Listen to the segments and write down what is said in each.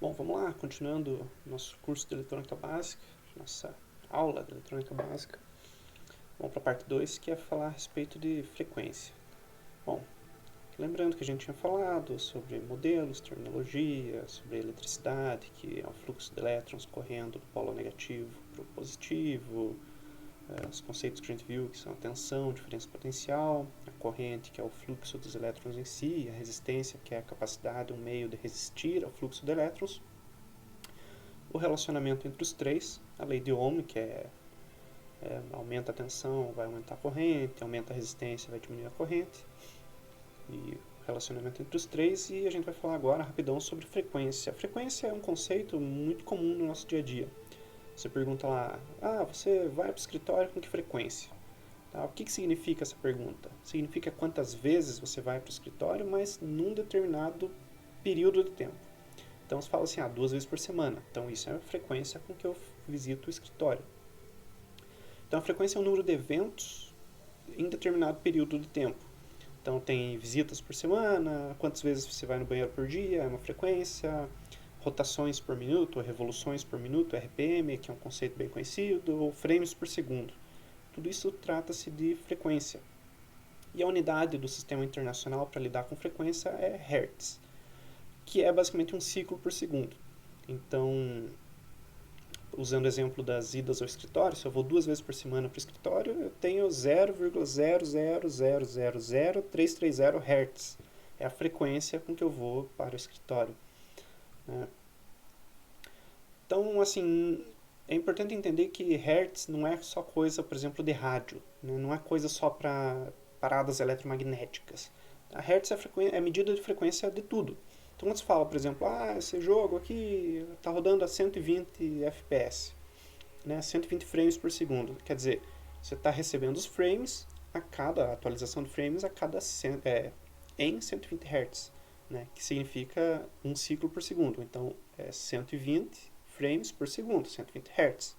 Bom, vamos lá, continuando nosso curso de eletrônica básica, nossa aula de eletrônica básica. Vamos para a parte 2, que é falar a respeito de frequência. Bom, lembrando que a gente tinha falado sobre modelos, terminologia, sobre eletricidade, que é o fluxo de elétrons correndo do polo negativo para o positivo, os conceitos que a gente viu, que são a tensão, diferença potencial, a corrente, que é o fluxo dos elétrons em si, a resistência, que é a capacidade, um meio de resistir ao fluxo de elétrons, o relacionamento entre os três, a lei de Ohm, que aumenta a tensão, vai aumentar a corrente, aumenta a resistência, vai diminuir a corrente, e o relacionamento entre os três, e a gente vai falar agora rapidão sobre frequência. A frequência é um conceito muito comum no nosso dia a dia. Você pergunta lá, você vai para o escritório com que frequência? Tá? O que significa essa pergunta? Significa quantas vezes você vai para o escritório, mas num determinado período de tempo. Então você fala assim, 2 vezes por semana. Então isso é a frequência com que eu visito o escritório. Então a frequência é o número de eventos em determinado período de tempo. Então tem visitas por semana, quantas vezes você vai no banheiro por dia, é uma frequência, rotações por minuto, ou revoluções por minuto, RPM, que é um conceito bem conhecido, ou frames por segundo. Tudo isso trata-se de frequência. E a unidade do sistema internacional para lidar com frequência é Hertz, que é basicamente um ciclo por segundo. Então, usando o exemplo das idas ao escritório, se eu vou 2 vezes por semana para o escritório, eu tenho 0,0000330 Hz. É a frequência com que eu vou para o escritório. Né? Então, assim, é importante entender que Hertz não é só coisa, por exemplo, de rádio. Né? Não é coisa só para paradas eletromagnéticas. A Hertz é a medida de frequência de tudo. Então, quando você fala, por exemplo, esse jogo aqui está rodando a 120 FPS, né, 120 frames por segundo. Quer dizer, você está recebendo os frames, a cada atualização de frames, em 120 Hz, né, que significa um ciclo por segundo. Então, é 120 frames por segundo, 120 Hz.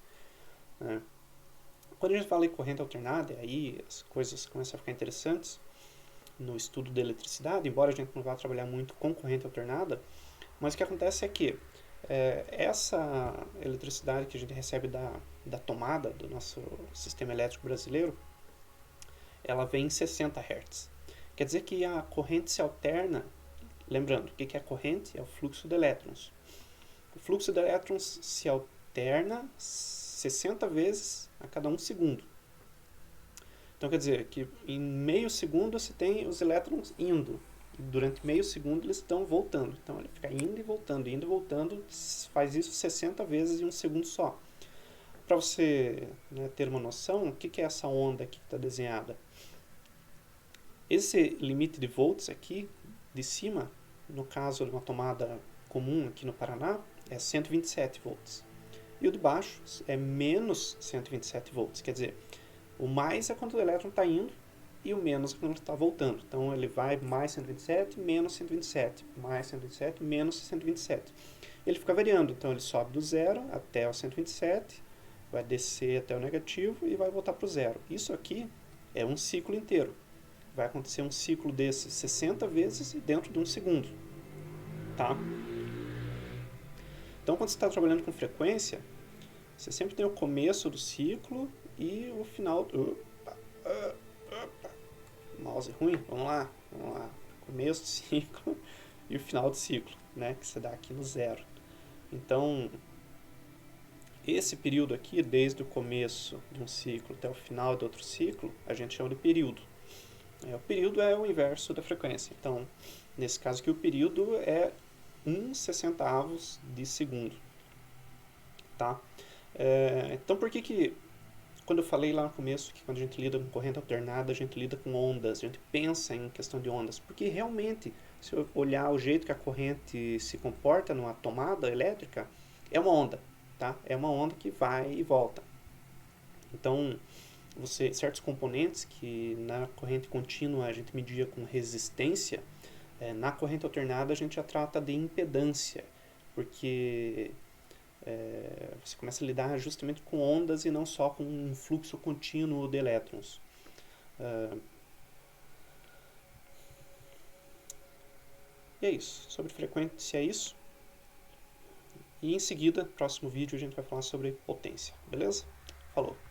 Né. Quando a gente fala em corrente alternada, aí as coisas começam a ficar interessantes no estudo da eletricidade, embora a gente não vá trabalhar muito com corrente alternada, mas o que acontece é que essa eletricidade que a gente recebe da tomada do nosso sistema elétrico brasileiro, ela vem em 60 Hz. Quer dizer que a corrente se alterna, lembrando, o que é a corrente? É o fluxo de elétrons. O fluxo de elétrons se alterna 60 vezes a cada 1 segundo. Então quer dizer que em meio segundo você tem os elétrons indo. E durante meio segundo eles estão voltando. Então ele fica indo e voltando, faz isso 60 vezes em 1 segundo só. Para você ter uma noção, o que é essa onda aqui que está desenhada? Esse limite de volts aqui, de cima, no caso de uma tomada comum aqui no Paraná, é 127 volts. E o de baixo é menos 127 volts. Quer dizer, o mais é quando o elétron está indo e o menos é quando ele está voltando. Então ele vai mais 127, menos 127, mais 127, menos 127. Ele fica variando, então ele sobe do zero até o 127, vai descer até o negativo e vai voltar para o zero. Isso aqui é um ciclo inteiro. Vai acontecer um ciclo desses 60 vezes dentro de 1 segundo. Tá? Então quando você está trabalhando com frequência, você sempre tem o começo do ciclo e o final. Mouse ruim? Vamos lá. Começo do ciclo e o final do ciclo, né? Que você dá aqui no zero. Então, esse período aqui, desde o começo de um ciclo até o final de outro ciclo, a gente chama de período. O período é o inverso da frequência. Então, nesse caso aqui, o período é 1/60 de segundo. Tá? Então, por que quando eu falei lá no começo que quando a gente lida com corrente alternada, a gente lida com ondas, a gente pensa em questão de ondas? Porque realmente, se eu olhar o jeito que a corrente se comporta numa tomada elétrica, é uma onda, tá? É uma onda que vai e volta. Então, certos componentes que na corrente contínua a gente media com resistência, na corrente alternada a gente já trata de impedância, porque você começa a lidar justamente com ondas e não só com um fluxo contínuo de elétrons. E é isso. Sobre frequência é isso. E em seguida, próximo vídeo, a gente vai falar sobre potência, beleza? Falou!